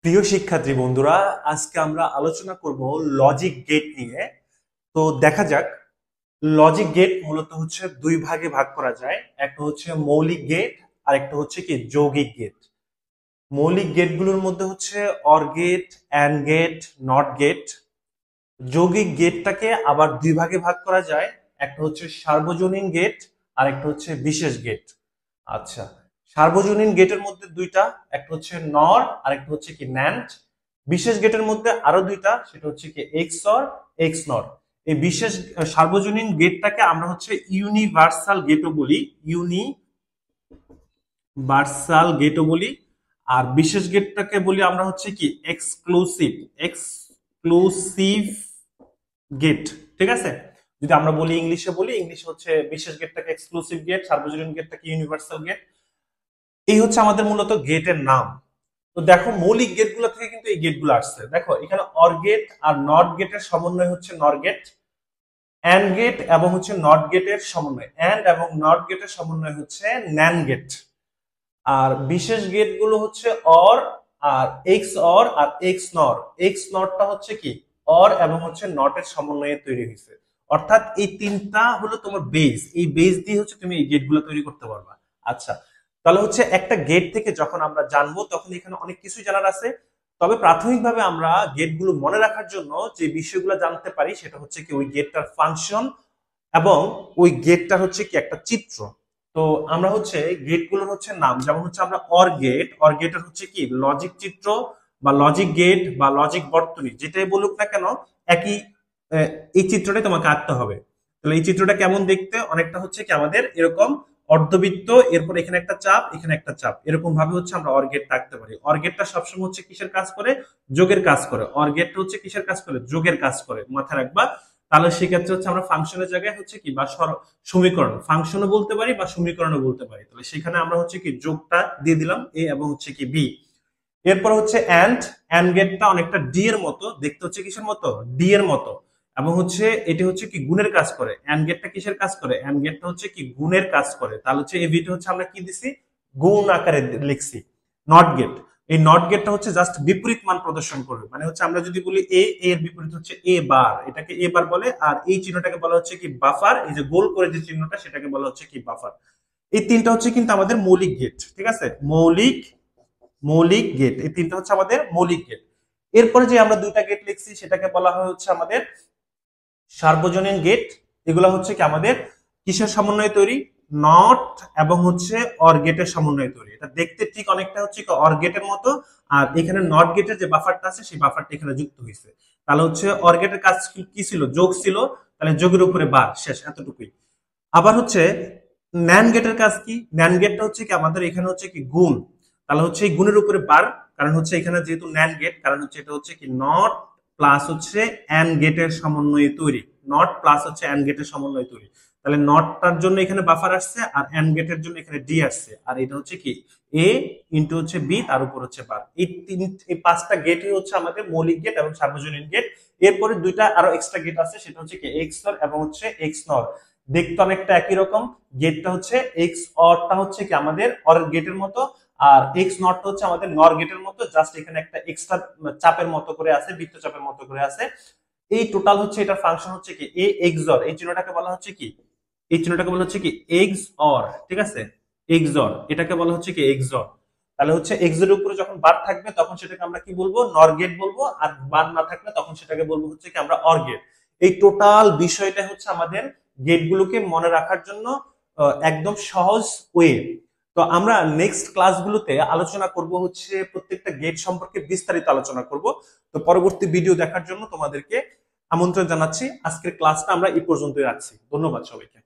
প্রিয় শিক্ষার্থী বন্ধুরা, আজকে আমরা আলোচনা করব লজিক গেট নিয়ে। তো দেখা যাক, লজিক গেট মূলত হচ্ছে দুই ভাগে ভাগ করা যায়। একটা হচ্ছে মৌলিক গেট আর একটা হচ্ছে কি যৌগিক গেট। মৌলিক গেটগুলোর মধ্যে হচ্ছে or gate, and gate, not gate. যৌগিক গেটটাকে আবার দুই ভাগে ভাগ করা যায়। একটা হচ্ছে সার্বজনীন গেট আর একটা হচ্ছে বিশেষ গেট। আচ্ছা, সার্বজনীন গেটের মধ্যে দুইটা, একটা হচ্ছে নর আর একটা হচ্ছে কি ন্যান্ড। বিশেষ গেটের মধ্যে আরো দুইটা, সেটা হচ্ছে কি এক্স অর এক্স নর। এই বিশেষ সার্বজনীন গেটটাকে আমরা হচ্ছে ইউনিভার্সাল গেটও বলি, ইউনিভার্সাল গেটও বলি। আর বিশেষ গেটটাকে বলি আমরা হচ্ছে কি এক্সক্লুসিভ গেট। ঠিক আছে, যদি আমরা বলি ইংলিশে হচ্ছে বিশেষ গেটটাকে এক্সক্লুসিভ গেট, সার্বজনীন গেটটাকে ইউনিভার্সাল গেট। এই হচ্ছে আমাদের মূলত গেটের নাম। তো দেখো, মৌলিক গেটগুলো থেকে কিন্তু এই গেটগুলো আসছে। দেখো এখানে অর গেট আর নট গেটের সমন্বয় হচ্ছে নর গেট, অ্যান্ড গেট এবং হচ্ছে নট গেটের সমন্বয়, অ্যান্ড এবং নট গেটের সমন্বয় হচ্ছে ন্যান গেট। আর বিশেষ গেটগুলো হচ্ছে অর আর এক্স অর আর এক্স নর। এক্স নরটা হচ্ছে কি অর এবং হচ্ছে নটের সমন্বয়ে তৈরি হয়েছে। অর্থাৎ এই তিনটা হলো তোমার বেস, এই বেস দিয়ে হচ্ছে তুমি এই গেটগুলো তৈরি করতে পারবা। আচ্ছা, তাহলে হচ্ছে একটা গেট থেকে যখন আমরা জানবো তখন এখানে অনেক কিছু জানার আছে। তবে প্রাথমিকভাবে আমরা গেটগুলো মনে রাখার জন্য যে বিষয়গুলো জানতে পারি সেটা হচ্ছে কি ওই গেটটার ফাংশন এবং ওই গেটটার হচ্ছে কি একটা চিত্র। তো আমরা হচ্ছে গেটগুলোর হচ্ছে নাম, যেমন হচ্ছে আমরা অর গেটের হচ্ছে কি লজিক চিত্র বা লজিক গেট বা লজিক বর্তনী, যেটাই বলুক না কেন একই। আহ, এই চিত্রটাই তোমাকে আঁকতে হবে। তাহলে এই চিত্রটা কেমন দেখতে, অনেকটা হচ্ছে কি আমাদের এরকম অর্ধবৃত্ত, এরপর এখানে একটা চাপ, এখানে একটা চাপ, এরকম ভাবে হচ্ছে আমরা অর গেটটা আঁকতে পারি। অর গেটটা সবসময় হচ্ছে কিসের কাজ করে? যোগের কাজ করে। অর গেটটা হচ্ছে কিসের কাজ করে? যোগের কাজ করে, মাথায় রাখবা। তাহলে সেক্ষেত্রে হচ্ছে আমরা ফাংশনের জায়গায় হচ্ছে কি বা সমীকরণ, ফাংশনও বলতে পারি বা সমীকরণও বলতে পারি। তাহলে সেখানে আমরা হচ্ছে কি যোগটা দিয়ে দিলাম এ এবং হচ্ছে কি বি। এরপর হচ্ছে অ্যান্ড গেটটা অনেকটা ডি এর মতো দেখতে, হচ্ছে কিসের মতো? ডি এর মতো। এবং হচ্ছে এটি হচ্ছে কি গুণের কাজ করে। অ্যান্ড গেটটা কিসের কাজ করে? অ্যান্ড গেটটা হচ্ছে কি গুণের কাজ করে। তাহলে হচ্ছে এই বিটা হচ্ছে আমরা কি দিছি? গুণ আকারে লিখছি। নট গেট, এই নট গেটটা হচ্ছে জাস্ট বিপরীত মান প্রদর্শন করবে। মানে হচ্ছে আমরা যদি বলি এ, এর বিপরীত হচ্ছে এ বার, এটাকে এ বার বলে। আর এই চিহ্নটাকে বলা হচ্ছে কি বাফার, এই যে গোল করে যে চিহ্নটা সেটাকে বলা হচ্ছে কি বাফার। এই তিনটা হচ্ছে কিন্তু আমাদের মৌলিক গেট। ঠিক আছে, মৌলিক মৌলিক গেট, এই তিনটা হচ্ছে আমাদের মৌলিক গেট। এরপরে যে আমরা দুইটা গেট লিখছি সেটাকে বলা হয় হচ্ছে আমাদের সার্বজনীন গেট। এগুলো হচ্ছে কি আমাদের কিসের সমন্বয়ে তৈরি? নট এবং হচ্ছে অর গেটের সমন্বয়ে তৈরি। এটা দেখতে ঠিক অনেকটা হচ্ছে কি অর গেটের মতো। আর এখানে নট গেটের যে বাফারটা আছে সেই বাফারটা এখানে যুক্ত হয়েছে। তাহলে হচ্ছে অর গেটের কাজ কি ছিল? যোগ ছিল। তাহলে যোগের উপরে বার, শেষ, এতটুকুই। আবার হচ্ছে ন্যান গেটের কাজ কি? ন্যান গেটটা হচ্ছে কি আমাদের এখানে হচ্ছে কি গুণ। তাহলে হচ্ছে এই গুণের উপরে বার, কারণ হচ্ছে এখানে যেহেতু ন্যান গেট, কারণ হচ্ছে এটা হচ্ছে কি নট প্লাস হচ্ছে অ্যান্ড গেটের সমন্বয়ে তৈরি। নট প্লাস হচ্ছে অ্যান্ড গেটের সমন্বয়ে তৈরি। তাহলে নটটার জন্য এখানে বাফার আসছে আর অ্যান্ড গেটের জন্য এখানে ডি আসছে। আর এটা হচ্ছে কি এ ইন্টু হচ্ছে বি, তার উপর হচ্ছে বার। এই পাঁচটা গেটই হচ্ছে আমাদের মৌলিক গেট এবং সার্বজনীন গেট। এরপরে দুইটা আরো এক্সট্রা গেট আছে, সেটা হচ্ছে কি এক্স নর এবং হচ্ছে এক্স নর। দেখতে অনেকটা একই রকম। গেটটা হচ্ছে এক্স অরটা হচ্ছে কি আমাদের অর গেটের মতো, আর এক্স নটটা হচ্ছে আমাদের নর গেটের মতো। জাস্ট এখানে একটা এক্সট্রা চাপের মতো করে আছে, বৃত্ত চাপের মতো করে আছে। এই টোটাল হচ্ছে এটার ফাংশন হচ্ছে কি এ এক্স অর। এই চিহ্নটাকে বলা হচ্ছে কি, এই চিহ্নটাকে বলা হচ্ছে কি এক্স অর। ঠিক আছে, এক্স অর, এটাকে বলা হচ্ছে কি এক্স অর। তাহলে হচ্ছে এক্স এর উপরে যখন বার থাকবে তখন সেটাকে আমরা কি বলবো? নর গেট বলবো। আর বার না থাকলে তখন সেটাকে বলবো হচ্ছে কি আমরা অর গেট। এই টোটাল বিষয়টা হচ্ছে আমাদের গেটগুলোকে মনে রাখার জন্য একদম সহজ ওয়ে। তো আমরা নেক্সট ক্লাসগুলোতে আলোচনা করব হচ্ছে প্রত্যেকটা গেট সম্পর্কে বিস্তারিত আলোচনা করব। তো পরবর্তী ভিডিও দেখার জন্য তোমাদেরকে আমন্ত্রণ জানাচ্ছি। আজকের ক্লাসটা আমরা এই পর্যন্তই রাখছি। ধন্যবাদ সবাইকে।